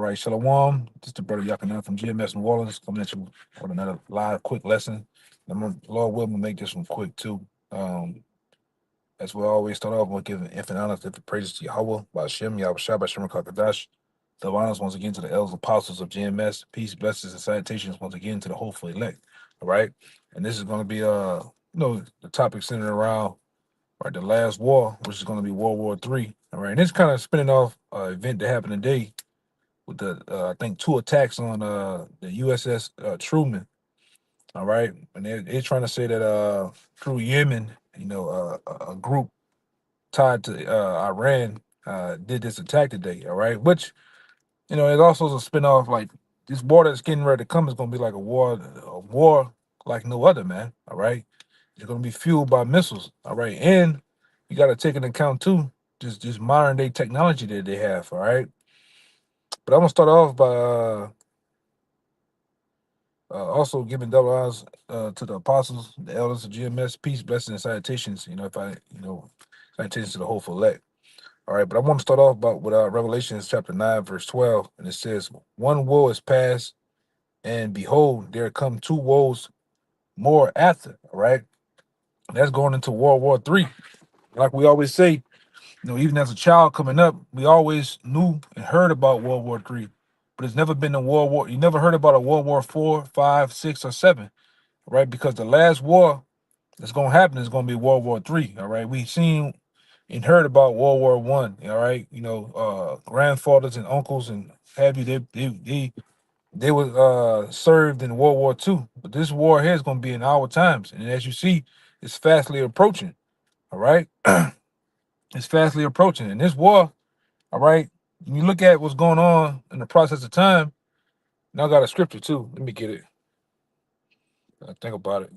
All right, Shalom. This is the brother Yakanan from GMS New Orleans coming at you with another live quick lesson. Lord willing, make this one quick too. As we always start off, we're giving infinite honor and praises to Yahweh, by Hashem, Yahweh Shai, by Shem Kakadash. The honors once again to the elders apostles of GMS. Peace, blessings, and salutations once again to the hopeful elect. All right. And this is going to be the topic centered around the last war, which is going to be World War III. All right. And it's kind of spinning off an event that happened today with the I think two attacks on the USS Truman. All right, and they're trying to say that through Yemen, a group tied to Iran did this attack today. All right, which it also is a spinoff. Like this war that's getting ready to come is going to be like a war like no other, man. All right, it's going to be fueled by missiles. All right, and you got to take into account too just modern day technology that they have. All right, but I'm gonna start off by also giving double honors to the apostles, the elders of GMS, peace, blessings, and salutations. Salutations to the hopeful elect. All right, but I want to start off with Revelations chapter 9, verse 12, and it says, "One woe is past, and behold, there come two woes more after." All right, and that's going into World War III. Like we always say, even as a child coming up, we always knew and heard about World War III, but it's never been a World War. You never heard about a World War 4, 5, 6, or 7. Right? Because the last war that's gonna happen is gonna be World War III. All right. We've seen and heard about World War One. All right. Grandfathers and uncles and have you, they were served in World War II. But this war here is gonna be in our times. And as you see, it's fastly approaching. All right. It's fastly approaching. And this war, all right, when you look at what's going on in the process of time, now I got a scripture too. Let me get it. Think about it.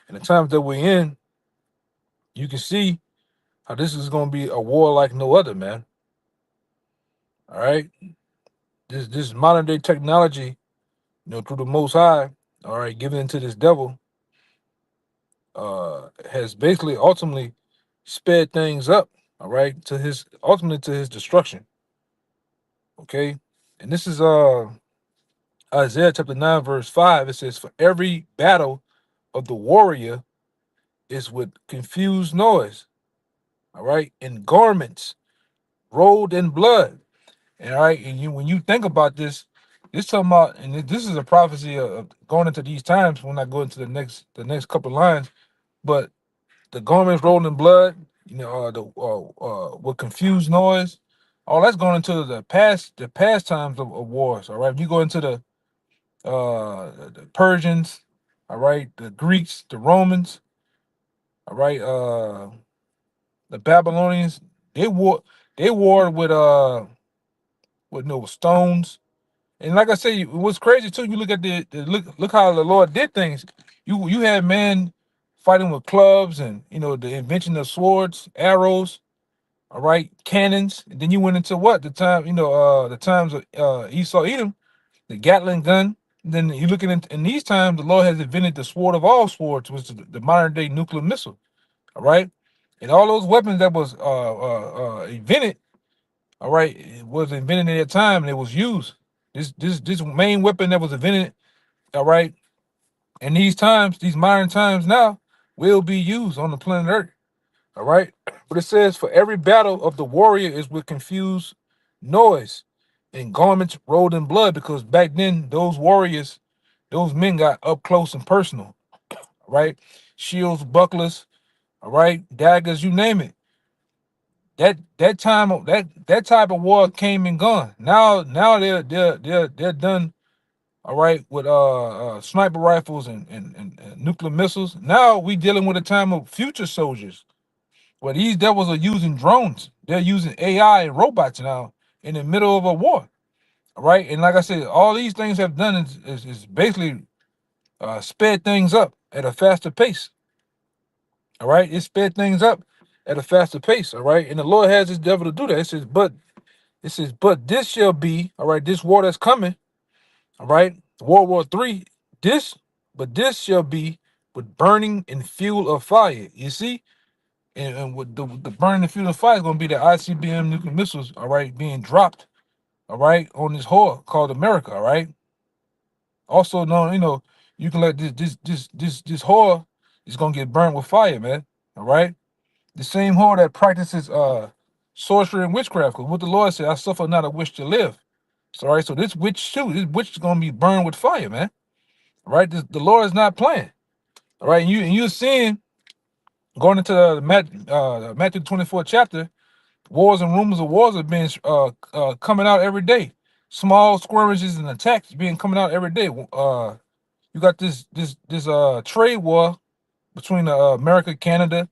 In the times that we're in, you can see how this is going to be a war like no other, man. All right, this modern day technology, through the Most High, all right, given into this devil, has basically ultimately sped things up, all right, to his ultimately to his destruction. Okay, and this is Isaiah chapter 9, verse 5. It says, "For every battle of the warrior is with confused noise, all right, in garments rolled in blood." And all right, and when you think about this talking about, and this is a prophecy of going into these times. When I go into the next couple of lines, but the garments rolled in blood, with confused noise, all that's going into the past times of wars. All right, if you go into the Persians, all right, the Greeks, the Romans, all right, the Babylonians, they warred with no stones. And like I say, what's crazy too, you look at the look how the Lord did things. You had men fighting with clubs and the invention of swords, arrows, all right, cannons. And then you went into what? The times of Esau Edom, the Gatling gun. Then you looking in these times, the Lord has invented the sword of all swords, which is the modern day nuclear missile. All right. And all those weapons that was invented, all right, it was invented at that time and it was used. This main weapon that was invented, all right, in these times, these modern times now, will be used on the planet Earth. All right. But it says, "For every battle of the warrior is with confused noise and garments rolled in blood," because back then those warriors, those men got up close and personal. All right. Shields, bucklers, all right, daggers, you name it. That time of that type of war came and gone. Now they're done, all right, with sniper rifles and nuclear missiles. Now we dealing with a time of future soldiers where these devils are using drones. They're using AI and robots now in the middle of a war. All right. And like I said, all these things have done is basically sped things up at a faster pace. All right. It sped things up at a faster pace. All right. And the Lord has this devil to do that. But this shall be, all right, this war that's coming, all right, World War III, this shall be with burning and fuel of fire. You see, and with the burning the fuel of fire is gonna be the ICBM nuclear missiles, all right, being dropped, all right, on this whore called America, all right. Also known, you can let this whore is gonna get burned with fire, man. All right. The same whore that practices sorcery and witchcraft. Because what the Lord said, I suffer not a wish to live. So, all right, so this witch too, this witch is gonna be burned with fire, man. All right, the Lord is not playing. All right, and you're seeing going into Matthew 24 chapter, wars and rumors of wars are being coming out every day. Small skirmishes and attacks being coming out every day. You got this trade war between America, Canada,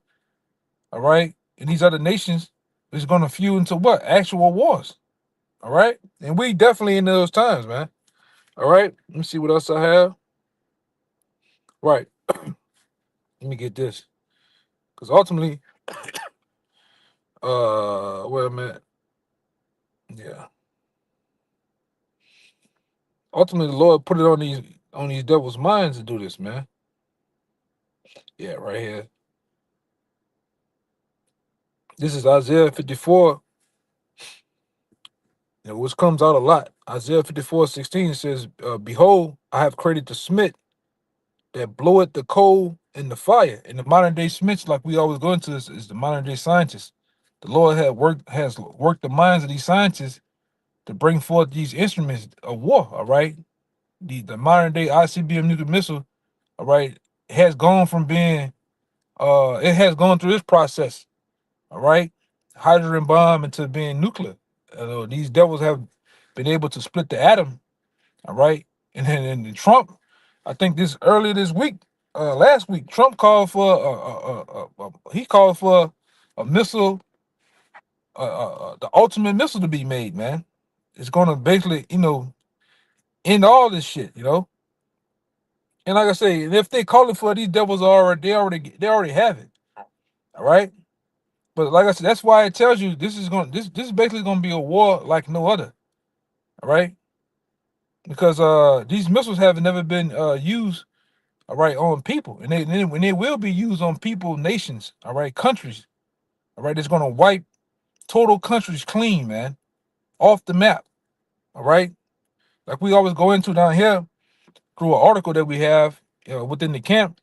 all right, and these other nations is going to fuel into what? Actual wars, all right? And we definitely in those times, man. All right, let me see what else I have. Right, let me get this, because ultimately, where I'm at, yeah, ultimately the Lord put it on these devils' minds to do this, man. Yeah, right here. This is Isaiah 54, which comes out a lot. Isaiah 54:16 says, "Behold, I have created the smith that bloweth the coal and the fire." And the modern day smiths, like we always go into this, is the modern day scientists. The Lord has worked the minds of these scientists to bring forth these instruments of war. All right, the modern day ICBM nuclear missile, all right, has gone from being it has gone through this process. All right, hydrogen bomb into being nuclear. These devils have been able to split the atom. All right. And Trump, I think this earlier this week, last week, Trump called for he called for a missile, the ultimate missile to be made, man. It's gonna basically, end all this shit. And like I say, and if they calling for it, these devils they already have it. All right. But like I said, that's why it tells you this is basically gonna be a war like no other. All right. Because these missiles have never been used, all right, on people, and when they will be used on people, nations, all right, countries, all right, it's gonna wipe total countries clean, man, off the map, all right. Like we always go into down here through an article that we have, within the camp,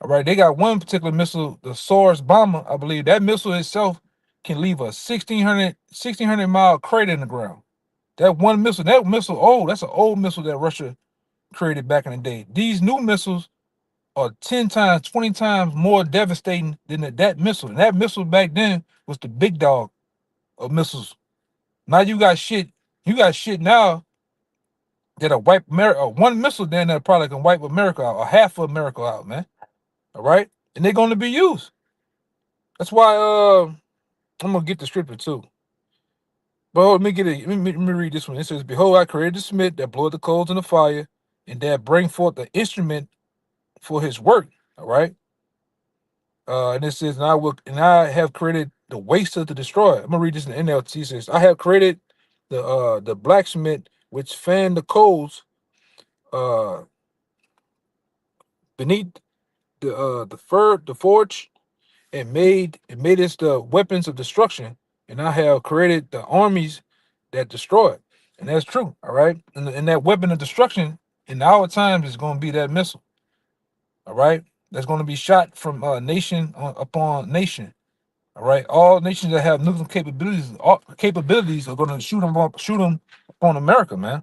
all right. They got one particular missile, the Source bomber, I believe. That missile itself can leave a 1,600 mile crater in the ground. That missile, oh, that's an old missile that Russia created back in the day. These new missiles are 10 times, 20 times more devastating than that missile. And that missile back then was the big dog of missiles. Now you got shit now that'll wipe America. One missile then that probably can wipe America out, or half of America out, man. All right? And they're gonna be used. That's why I'm gonna get the scripture too. But let me get it. Let me read this one. It says, "Behold, I created the smith that bloweth the coals in the fire, and that bring forth the instrument for his work." All right. And it says, and I have created the waster to destroy. I'm gonna read this in the NLT. It says, I have created the blacksmith which fan the coals uh beneath the forge, and made it the weapons of destruction. And I have created the armies that destroy it. And that's true. All right. And that weapon of destruction in our times is gonna be that missile. All right. That's gonna be shot from nation upon nation. All right, all nations that have nuclear capabilities are going to shoot them upon America, man.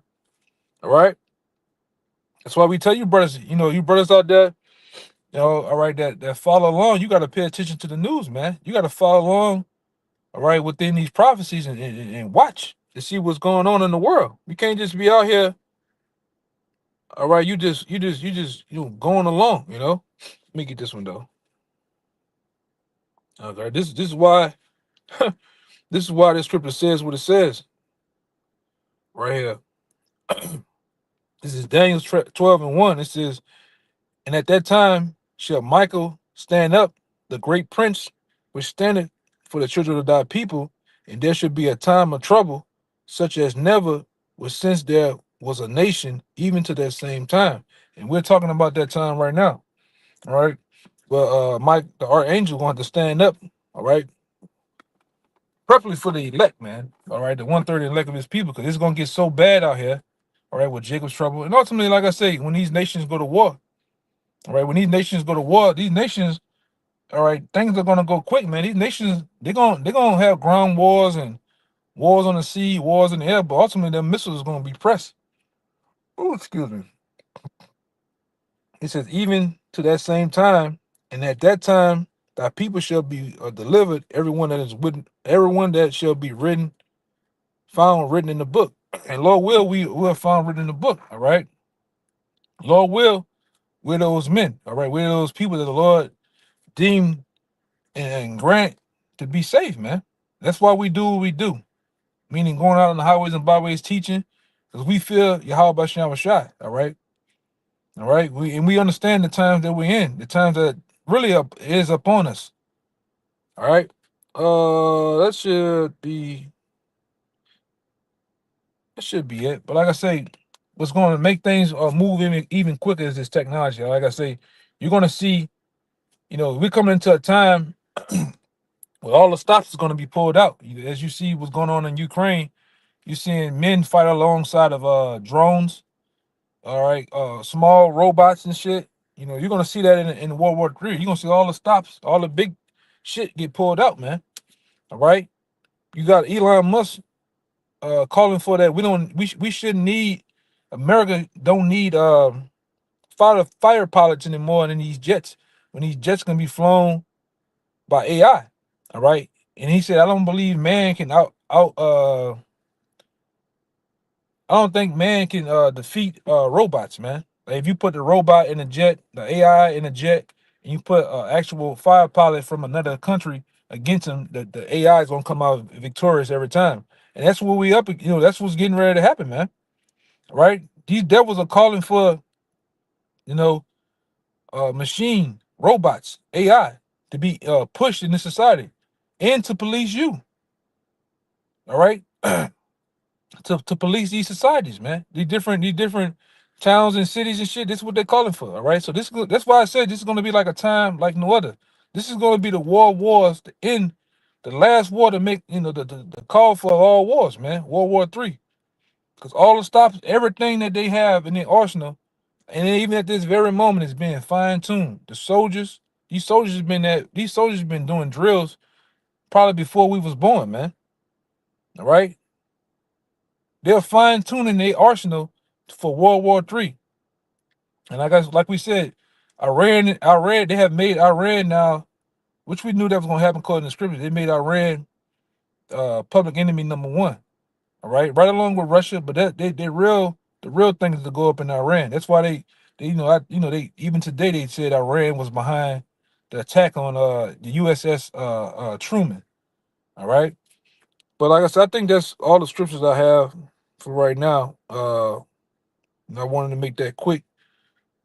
All right, that's why we tell you brothers, you brothers out there, all right, that follow along. You got to pay attention to the news, man. You got to follow along, all right, within these prophecies, and watch to see what's going on in the world. You can't just be out here, all right. You going along, Let me get this one though. Okay, this is why this is why this scripture says what it says right here. This is Daniel 12:1. It says, "And at that time shall Michael stand up, the great prince, which standeth for the children of thy people, and there should be a time of trouble, such as never was since there was a nation, even to that same time." And we're talking about that time right now. All right. But Mike, the archangel, going to stand up. All right, preferably for the elect, man. All right, the 1/3 elect of his people, because it's gonna get so bad out here. All right, with Jacob's trouble, and ultimately, like I say, when these nations go to war, all right, when these nations go to war, these nations, all right, things are gonna go quick, man. These nations, they're gonna have ground wars and wars on the sea, wars in the air, but ultimately, their missiles are gonna be pressed. Oh, excuse me. It says, even to that same time, and at that time, thy people shall be delivered, everyone that shall be found written in the book. And Lord will, we will found written in the book. All right. Lord will, we're those men. All right. We're those people that the Lord deemed and grant to be safe, man. That's why we do what we do. Meaning going out on the highways and byways teaching, because we feel Yahweh Bashem Shai. All right. All right. We understand the times that we're in, the times that really is upon us. All right. That should be it. But like I say, what's going to make things move even quicker is this technology. Like I say, you're going to see, we're coming into a time where all the stops is going to be pulled out. As you see what's going on in Ukraine, you're seeing men fight alongside of drones. All right, small robots and shit. You're going to see that in World War III. You're going to see all the stops, all the big shit get pulled out, man. All right, you got Elon Musk calling for that. We shouldn't need, America don't need fighter pilots anymore than these jets, when these jets can be flown by AI. All right. And he said, I don't believe man can I don't think man can defeat robots, man. Like, if you put the robot in a jet, the AI in a jet, and you put actual fire pilot from another country against him, the AI is gonna come out victorious every time. And that's what that's what's getting ready to happen, man. Right? These devils are calling for, you know, machine, robots, AI to be pushed in this society and to police you. All right. To police these societies, man. These different towns and cities and shit. This is what they're calling for. All right. So that's why I said this is gonna be like a time like no other. This is gonna be the wars to end, the last war to make, the call for all wars, man. World War III. Because all the stops, everything that they have in their arsenal, and even at this very moment, is being fine-tuned. These soldiers have been doing drills probably before we was born, man. All right. They're fine-tuning their arsenal for World War III. And like we said, Iran, they have made Iran now, which we knew that was gonna happen according to scripture. They made Iran public enemy number one. All right along with Russia, but the real thing is to go up in Iran. That's why they even today they said Iran was behind the attack on the USS Truman. All right, but like I said, I think that's all the scriptures I have for right now. And I wanted to make that quick.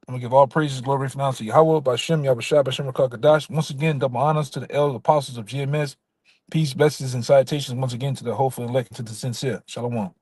I'm gonna give all praises, glory, and honor to Yahweh, Bashem, Yahushua, Bashem, Rakakadash. Once again, double honors to the elder apostles of GMS. Peace, blessings, and salutations once again to the hopeful elect, to the sincere. Shalom.